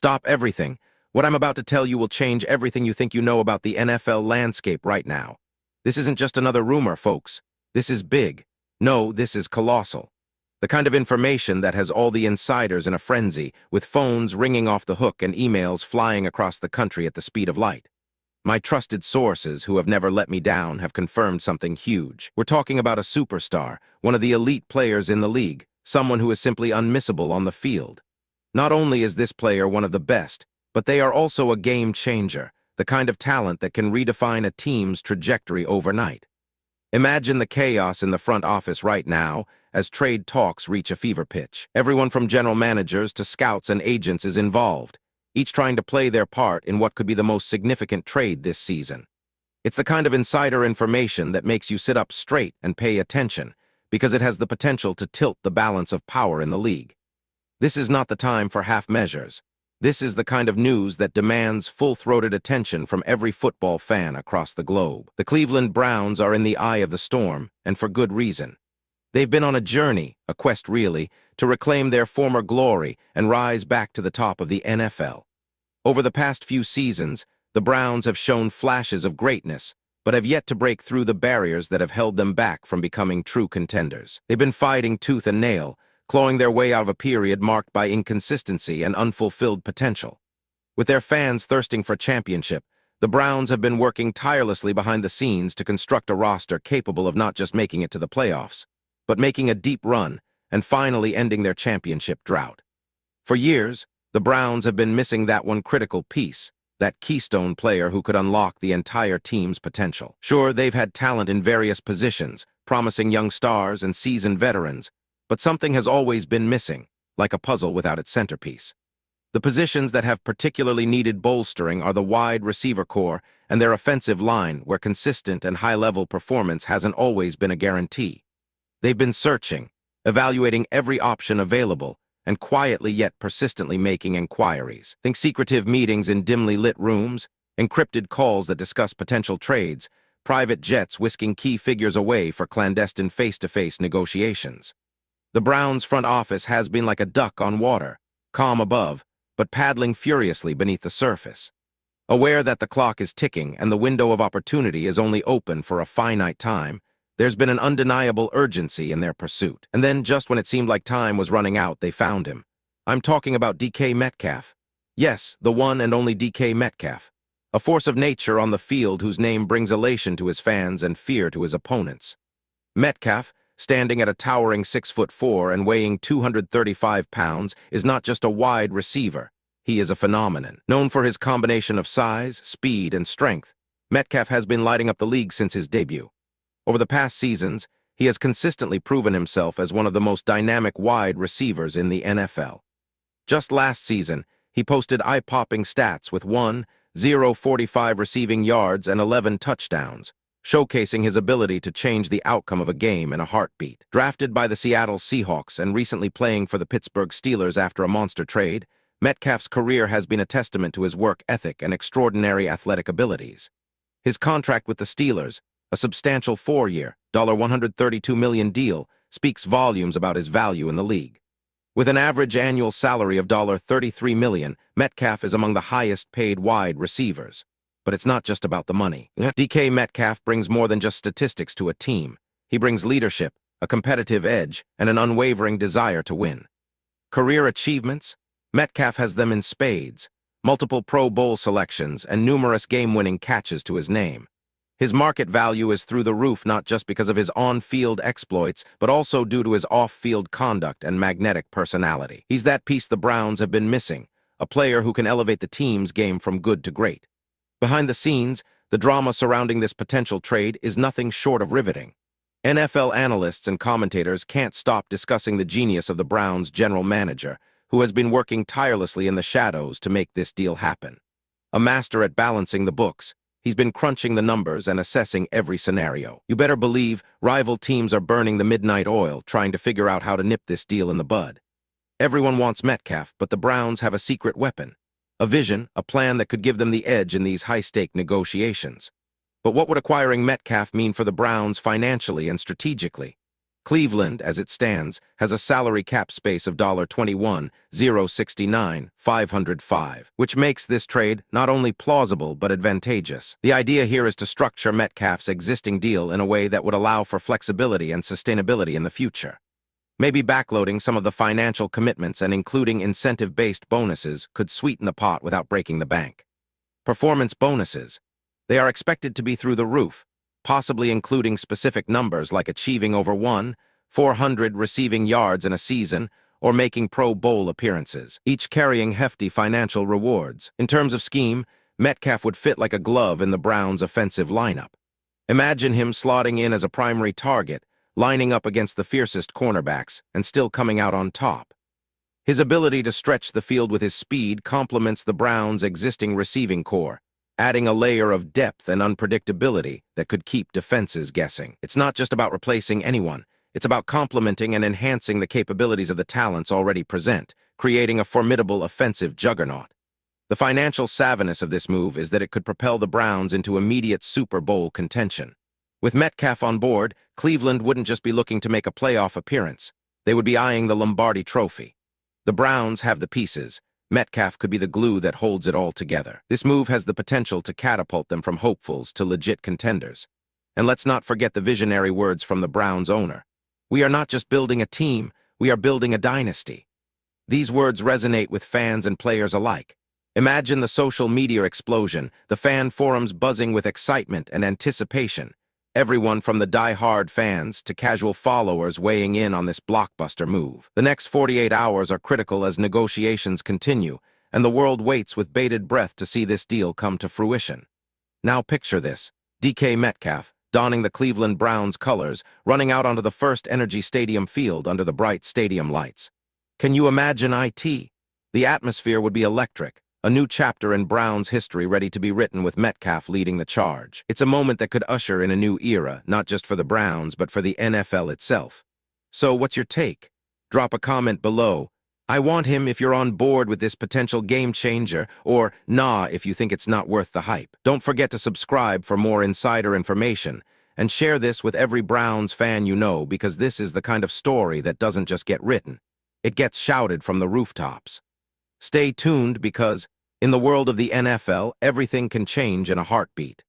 Stop everything. What I'm about to tell you will change everything you think you know about the NFL landscape right now. This isn't just another rumor, folks. This is big. No, this is colossal. The kind of information that has all the insiders in a frenzy, with phones ringing off the hook and emails flying across the country at the speed of light. My trusted sources, who have never let me down, have confirmed something huge. We're talking about a superstar, one of the elite players in the league, someone who is simply unmissable on the field. Not only is this player one of the best, but they are also a game changer, the kind of talent that can redefine a team's trajectory overnight. Imagine the chaos in the front office right now as trade talks reach a fever pitch. Everyone from general managers to scouts and agents is involved, each trying to play their part in what could be the most significant trade this season. It's the kind of insider information that makes you sit up straight and pay attention, because it has the potential to tilt the balance of power in the league. This is not the time for half measures. This is the kind of news that demands full-throated attention from every football fan across the globe. The Cleveland Browns are in the eye of the storm, and for good reason. They've been on a journey, a quest really, to reclaim their former glory and rise back to the top of the NFL. Over the past few seasons, the Browns have shown flashes of greatness, but have yet to break through the barriers that have held them back from becoming true contenders. They've been fighting tooth and nail, clawing their way out of a period marked by inconsistency and unfulfilled potential. With their fans thirsting for championship, the Browns have been working tirelessly behind the scenes to construct a roster capable of not just making it to the playoffs, but making a deep run and finally ending their championship drought. For years, the Browns have been missing that one critical piece, that keystone player who could unlock the entire team's potential. Sure, they've had talent in various positions, promising young stars and seasoned veterans, but something has always been missing, like a puzzle without its centerpiece. The positions that have particularly needed bolstering are the wide receiver core and their offensive line, where consistent and high-level performance hasn't always been a guarantee. They've been searching, evaluating every option available, and quietly yet persistently making inquiries. Think secretive meetings in dimly lit rooms, encrypted calls that discuss potential trades, private jets whisking key figures away for clandestine face-to-face negotiations. The Browns' front office has been like a duck on water, calm above, but paddling furiously beneath the surface. Aware that the clock is ticking and the window of opportunity is only open for a finite time, there's been an undeniable urgency in their pursuit. And then, just when it seemed like time was running out, they found him. I'm talking about DK Metcalf. Yes, the one and only DK Metcalf. A force of nature on the field whose name brings elation to his fans and fear to his opponents. Metcalf, standing at a towering 6'4" and weighing 235 pounds, is not just a wide receiver. He is a phenomenon. Known for his combination of size, speed, and strength, Metcalf has been lighting up the league since his debut. Over the past seasons, he has consistently proven himself as one of the most dynamic wide receivers in the NFL. Just last season, he posted eye-popping stats with 1,045 receiving yards and 11 touchdowns, showcasing his ability to change the outcome of a game in a heartbeat. Drafted by the Seattle Seahawks and recently playing for the Pittsburgh Steelers after a monster trade, Metcalf's career has been a testament to his work ethic and extraordinary athletic abilities. His contract with the Steelers, a substantial 4-year, $132 million deal, speaks volumes about his value in the league. With an average annual salary of $33 million, Metcalf is among the highest-paid wide receivers. But it's not just about the money. DK Metcalf brings more than just statistics to a team. He brings leadership, a competitive edge, and an unwavering desire to win. Career achievements? Metcalf has them in spades, multiple Pro Bowl selections, and numerous game-winning catches to his name. His market value is through the roof not just because of his on-field exploits, but also due to his off-field conduct and magnetic personality. He's that piece the Browns have been missing, a player who can elevate the team's game from good to great. Behind the scenes, the drama surrounding this potential trade is nothing short of riveting. NFL analysts and commentators can't stop discussing the genius of the Browns' general manager, who has been working tirelessly in the shadows to make this deal happen. A master at balancing the books, he's been crunching the numbers and assessing every scenario. You better believe rival teams are burning the midnight oil trying to figure out how to nip this deal in the bud. Everyone wants Metcalf, but the Browns have a secret weapon. A vision, a plan that could give them the edge in these high-stake negotiations. But what would acquiring Metcalf mean for the Browns financially and strategically? Cleveland, as it stands, has a salary cap space of $21,069,505, which makes this trade not only plausible but advantageous. The idea here is to structure Metcalf's existing deal in a way that would allow for flexibility and sustainability in the future. Maybe backloading some of the financial commitments and including incentive-based bonuses could sweeten the pot without breaking the bank. Performance bonuses. They are expected to be through the roof, possibly including specific numbers like achieving over 400 receiving yards in a season or making Pro Bowl appearances, each carrying hefty financial rewards. In terms of scheme, Metcalf would fit like a glove in the Browns' offensive lineup. Imagine him slotting in as a primary target, lining up against the fiercest cornerbacks, and still coming out on top. His ability to stretch the field with his speed complements the Browns' existing receiving core, adding a layer of depth and unpredictability that could keep defenses guessing. It's not just about replacing anyone. It's about complementing and enhancing the capabilities of the talents already present, creating a formidable offensive juggernaut. The financial savviness of this move is that it could propel the Browns into immediate Super Bowl contention. With Metcalf on board, Cleveland wouldn't just be looking to make a playoff appearance. They would be eyeing the Lombardi Trophy. The Browns have the pieces. Metcalf could be the glue that holds it all together. This move has the potential to catapult them from hopefuls to legit contenders. And let's not forget the visionary words from the Browns owner. "We are not just building a team, we are building a dynasty." These words resonate with fans and players alike. Imagine the social media explosion, the fan forums buzzing with excitement and anticipation. Everyone from the die-hard fans to casual followers weighing in on this blockbuster move. The next 48 hours are critical as negotiations continue, and the world waits with bated breath to see this deal come to fruition. Now picture this: DK Metcalf, donning the Cleveland Browns colors, running out onto the First Energy Stadium field under the bright stadium lights. Can you imagine it? The atmosphere would be electric. A new chapter in Browns history ready to be written with Metcalf leading the charge. It's a moment that could usher in a new era, not just for the Browns, but for the NFL itself. So what's your take? Drop a comment below. I want him if you're on board with this potential game changer, or nah if you think it's not worth the hype. Don't forget to subscribe for more insider information, and share this with every Browns fan you know, because this is the kind of story that doesn't just get written. It gets shouted from the rooftops. Stay tuned because, in the world of the NFL, everything can change in a heartbeat.